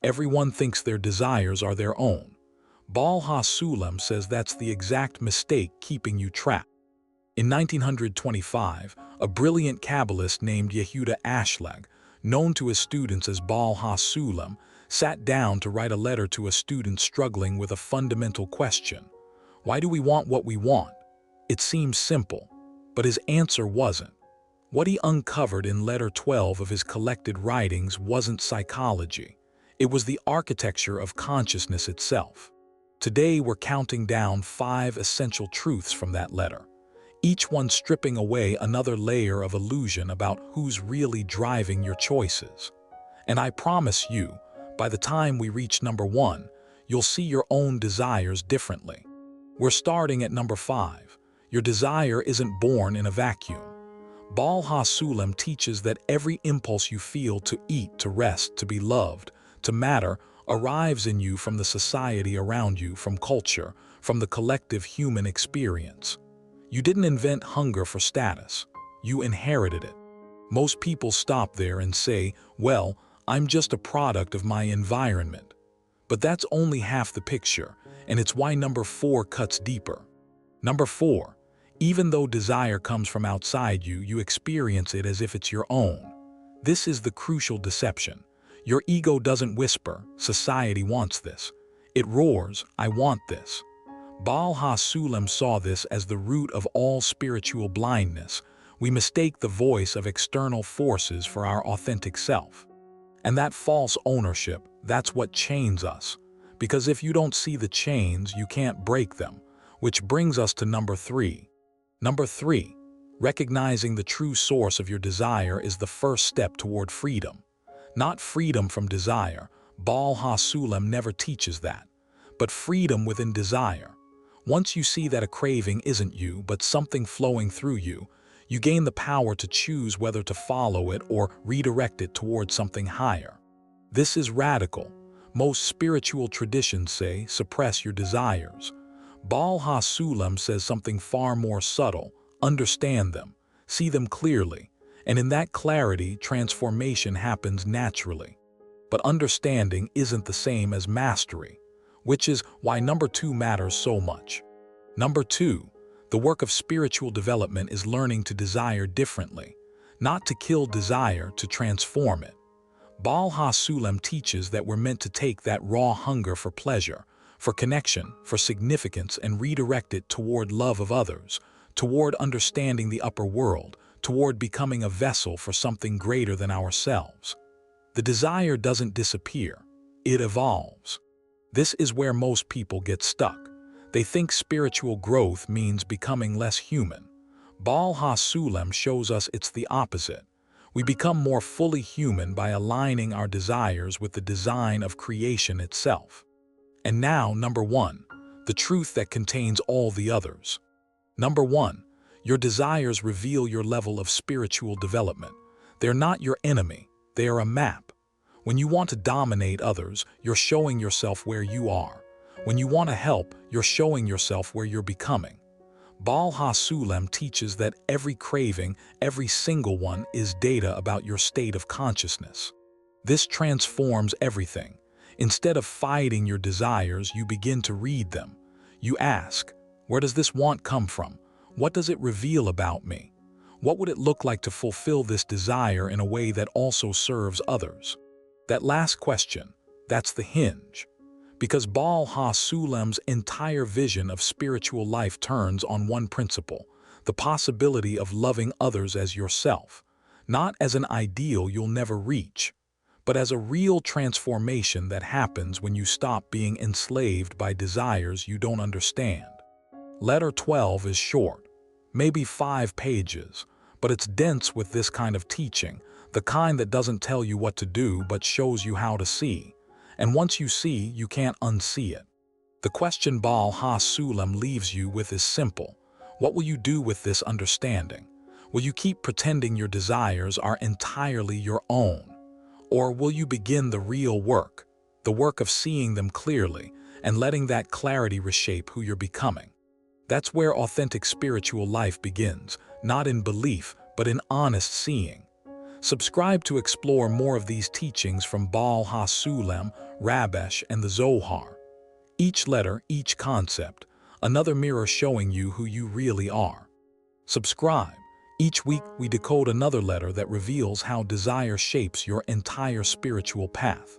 Everyone thinks their desires are their own. Baal HaSulam says that's the exact mistake keeping you trapped. In 1925, a brilliant Kabbalist named Yehuda Ashlag, known to his students as Baal HaSulam, sat down to write a letter to a student struggling with a fundamental question. Why do we want what we want? It seems simple, but his answer wasn't. What he uncovered in letter 12 of his collected writings wasn't psychology. It was the architecture of consciousness itself. Today we're counting down 5 essential truths from that letter, each one stripping away another layer of illusion about who's really driving your choices. And I promise you, by the time we reach number 1, you'll see your own desires differently. We're starting at number 5. Your desire isn't born in a vacuum. Baal HaSulam teaches that every impulse you feel to eat, to rest, to be loved, to matter, arrives in you from the society around you, from culture, from the collective human experience. You didn't invent hunger for status. You inherited it. Most people stop there and say, well, I'm just a product of my environment. But that's only half the picture, and it's why number 4 cuts deeper. Number 4, even though desire comes from outside you, you experience it as if it's your own. This is the crucial deception. Your ego doesn't whisper, society wants this. It roars, I want this. Baal HaSulam saw this as the root of all spiritual blindness. We mistake the voice of external forces for our authentic self. And that false ownership, that's what chains us. Because if you don't see the chains, you can't break them. Which brings us to number 3. Number 3, recognizing the true source of your desire is the first step toward freedom. Not freedom from desire. Baal HaSulam never teaches that. But freedom within desire. Once you see that a craving isn't you, but something flowing through you, you gain the power to choose whether to follow it or redirect it towards something higher. This is radical. Most spiritual traditions say, suppress your desires. Baal HaSulam says something far more subtle. Understand them. See them clearly. And in that clarity, transformation happens naturally. But understanding isn't the same as mastery, which is why number 2 matters so much. Number 2, the work of spiritual development is learning to desire differently, not to kill desire, to transform it. Baal HaSulam teaches that we're meant to take that raw hunger for pleasure, for connection, for significance, and redirect it toward love of others, toward understanding the upper world, toward becoming a vessel for something greater than ourselves. The desire doesn't disappear, it evolves. This is where most people get stuck. They think spiritual growth means becoming less human. Baal HaSulam shows us it's the opposite. We become more fully human by aligning our desires with the design of creation itself. And now, number 1, the truth that contains all the others. Number 1, your desires reveal your level of spiritual development. They're not your enemy, they are a map. When you want to dominate others, you're showing yourself where you are. When you want to help, you're showing yourself where you're becoming. Baal HaSulam teaches that every craving, every single one, is data about your state of consciousness. This transforms everything. Instead of fighting your desires, you begin to read them. You ask, where does this want come from? What does it reveal about me? What would it look like to fulfill this desire in a way that also serves others? That last question, that's the hinge. Because Baal HaSulam's entire vision of spiritual life turns on one principle, the possibility of loving others as yourself, not as an ideal you'll never reach, but as a real transformation that happens when you stop being enslaved by desires you don't understand. Letter 12 is short, maybe 5 pages, but it's dense with this kind of teaching, the kind that doesn't tell you what to do but shows you how to see. And once you see, you can't unsee it. The question Baal HaSulam leaves you with is simple. What will you do with this understanding? Will you keep pretending your desires are entirely your own? Or will you begin the real work, the work of seeing them clearly and letting that clarity reshape who you're becoming? That's where authentic spiritual life begins, not in belief, but in honest seeing. Subscribe to explore more of these teachings from Baal HaSulam, Rabash, and the Zohar. Each letter, each concept, another mirror showing you who you really are. Subscribe. Each week we decode another letter that reveals how desire shapes your entire spiritual path.